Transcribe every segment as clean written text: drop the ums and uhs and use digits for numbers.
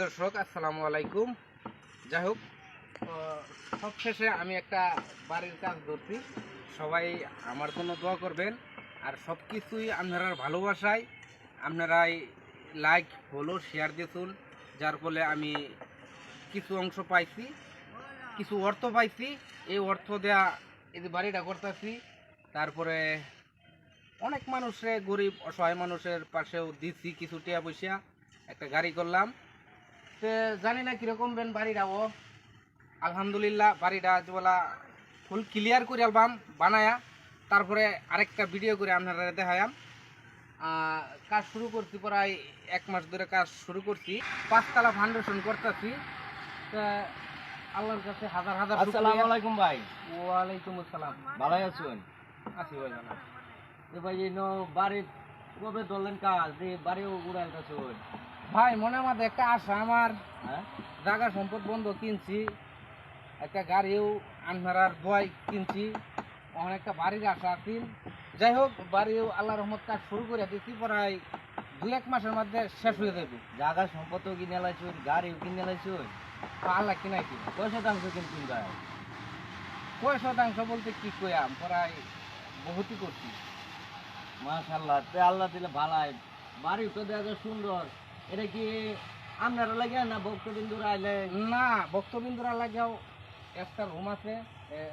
দর্শক আসসালামু আলাইকুম। যাই হোক, সবশেষে আমি একটা বাড়ির কাজ ধরছি। সবাই আমার জন্য দোয়া করবেন। আর সব কিছুই আপনারা ভালোবাসায় আপনারাই লাইক ফলো শেয়ার দিয়েছুন, যার ফলে আমি কিছু অংশ পাইছি, কিছু অর্থ পাইছি। এই অর্থ দেয়া এই যে বাড়িটা করতেছি, তারপরে অনেক মানুষে গরিব অসহায় মানুষের পাশেও দিচ্ছি কিছু টাকা পয়সা, একটা গাড়ি করলাম। তো জানি না কীরকম বেন বাড়িটাও। আলহামদুলিল্লাহ বাড়িটা বলা ফুল ক্লিয়ার করে অ্যালবাম বানায়া তারপরে আরেকটা ভিডিও করে আপনারা দেখায়াম। কাজ শুরু করছি, প্রায় 1 মাস ধরে কাজ শুরু করছি। 5 তলা ফাউন্ডেশন করতেছি। তা আল্লাহর কাছে হাজার হাজার আসসালামু আলাইকুম ভাই। ওয়ালাইকুম আসসালাম। ভালো আছেন? আছি ভাই জানা। ভাই বাড়ি কবে ধরলেন কাজ বাড়িও উড়াইতেছেন? ভাই মনের মধ্যে একটা আশা আমার, হ্যাঁ, জায়গা সম্পদ বন্ধ কিনছি, একটা গাড়িও আনহারার বয় কিনছি, অনেকটা বাড়ির আশা আছে। যাই হোক, বাড়িও আল্লাহ রহমত কাজ শুরু করে দিচ্ছি, প্রায় 2-1 মাসের মধ্যে শেষ হয়ে যাবে। জায়গা সম্পদও কিনে লাইছুন, গাড়িও কিনে লাইছুন। আল্লাহ কিনাই কি কয় শতাংশ কিনছেন ভাই? 100% বলতে কি কয়াম, প্রায় বহুতই করছি। মাশাআল্লাহ, আল্লাহ দিলে ভালাই। বাড়ি তো দেখা সুন্দর। এটা কি আপনারা লাগে না ভক্তবিন্দুরা আইলে? না, ভক্তবিন্দুরা লাগেও একটা রুম আছে,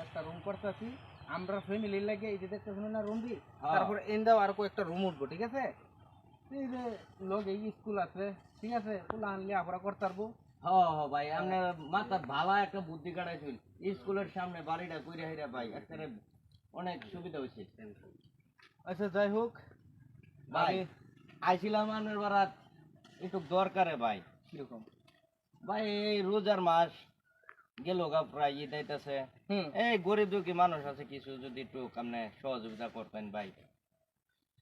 একটা রুম করতেছি আমরা ফ্যামিলির লাগে। এই যে দেখতেছেন না রুম দি, তারপরে এন্দাও আর কয়েকটা রুম উঠবো, ঠিক আছে? এই যে লোক এই স্কুল আছে, ঠিক আছে, ওগুলো আনলে আমরা করতে পারবো। ভাই, আপনার মাথা ভালো একটা বুদ্ধি কাটাইছিল। স্কুলের সামনে বাড়িটা কইরা হইরা ভাই একেবারে অনেক সুবিধা হয়েছে। আচ্ছা যাই হোক ভাই, আইছিলাম আপনার বারাত একটু দরকারে ভাই। কিরকম? ভাই এই রোজার মাস গেল গা, প্রায় ঈদ আইতাছে। এই গরিব দুঃখী মানুষ আছে, কিছু যদি একটু আপনি সহযোগিতা করতেন ভাই।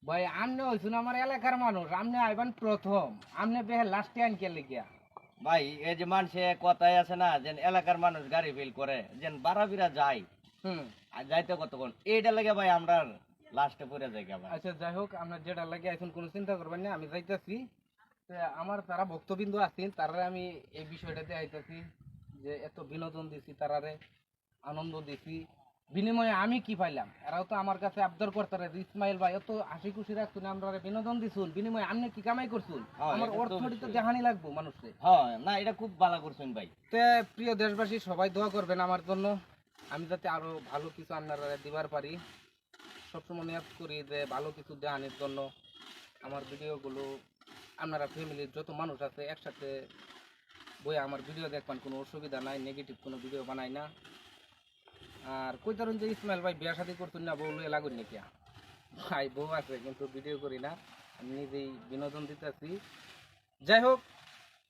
ভাই আমনে হইছুন আমার এলাকার মানুষ, আমনে আইবান প্রথম, আমনে বেহে লাস্টে আনকে লেগিয়া। ভাই এই যে মানুষে কথাই আছে না, যে এলাকার মানুষ গাড়ি ফেল করে, যে বারাবিরা যায় আর যাইতে কতক্ষণ, এইটা লেগে ভাই আমরা লাস্টে পড়ে যাই ভাই। আচ্ছা যাই হোক, আপনার যেটা লাগে এখন কোনো চিন্তা করবেন না, আমি যাইতাছি। আমার তারা ভক্তবিন্দু আছেন, তারা আমি এই বিষয়টাতে আইতাছি যে এত বিনোদন দিছি, তারারে আনন্দ দিছি, বিনিময়ে আমি কি পাইলাম? এরাও তো আমার কাছে আবদার করতারে, ইসমাইল ভাই এত হাসি খুশি রাখছুন, আমরা বিনোদন দিছুন, বিনিময়ে আপনি কি কামাই করছুন? আমার অর্থটি তো দেখানি লাগবো মানুষকে। হ্যাঁ, না এটা খুব ভালো করছেন ভাই। তে প্রিয় দেশবাসী সবাই দোয়া করবেন আমার জন্য, আমি যাতে আরো ভালো কিছু আপনারা দিবার পারি। সবসময় নিয়াত করি যে ভালো কিছু দেওয়ানোর জন্য। আমার ভিডিওগুলো আপনারা ফ্যামিলির যত মানুষ আছে একসাথে বই আমার ভিডিও দেখবেন, কোনো অসুবিধা নাই, নেগেটিভ কোনো ভিডিও বানাই না। আর কই ধরুন যে ইসমাইল ভাই বিয়া শাদী করতেন না, বউ লুয়ে লাগুন নাকি? ভাই বউ আছে কিন্তু ভিডিও করি না, আমি নিজেই বিনোদন দিতেছি। যাই হোক,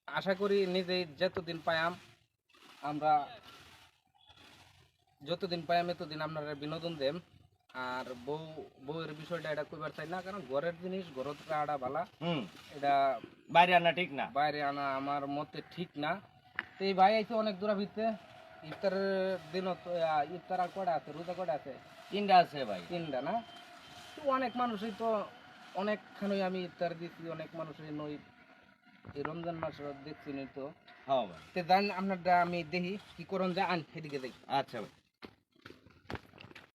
আশা করি নিজেই যতদিন পায়াম আমরা, যতদিন পায়াম এতদিন আপনারা বিনোদন দেন। আর বউয়ের বিষয়টা এটা কইবার চাই না, কারণ ঘরের জিনিস ঘরত আড়া বালা, এটা বাইরে আনা ঠিক না, বাইরে আনা আমার মতে ঠিক না। তো এই ভাই আইছে অনেক দূরা ভিতরে, ইফতারের দিন ইফতার আর কটা আছে, রোজা কটা আছে? 3টা আছে ভাই। 3টা না? তো অনেক মানুষই তো অনেকখানি আমি ইফতার দিচ্ছি, অনেক মানুষই নই এই রমজান মাস দেখছি নি তো। হ্যাঁ ভাই, তো জান আপনারটা আমি দেখি কি করুন, যা আন সেদিকে দেখি। আচ্ছা ভাই।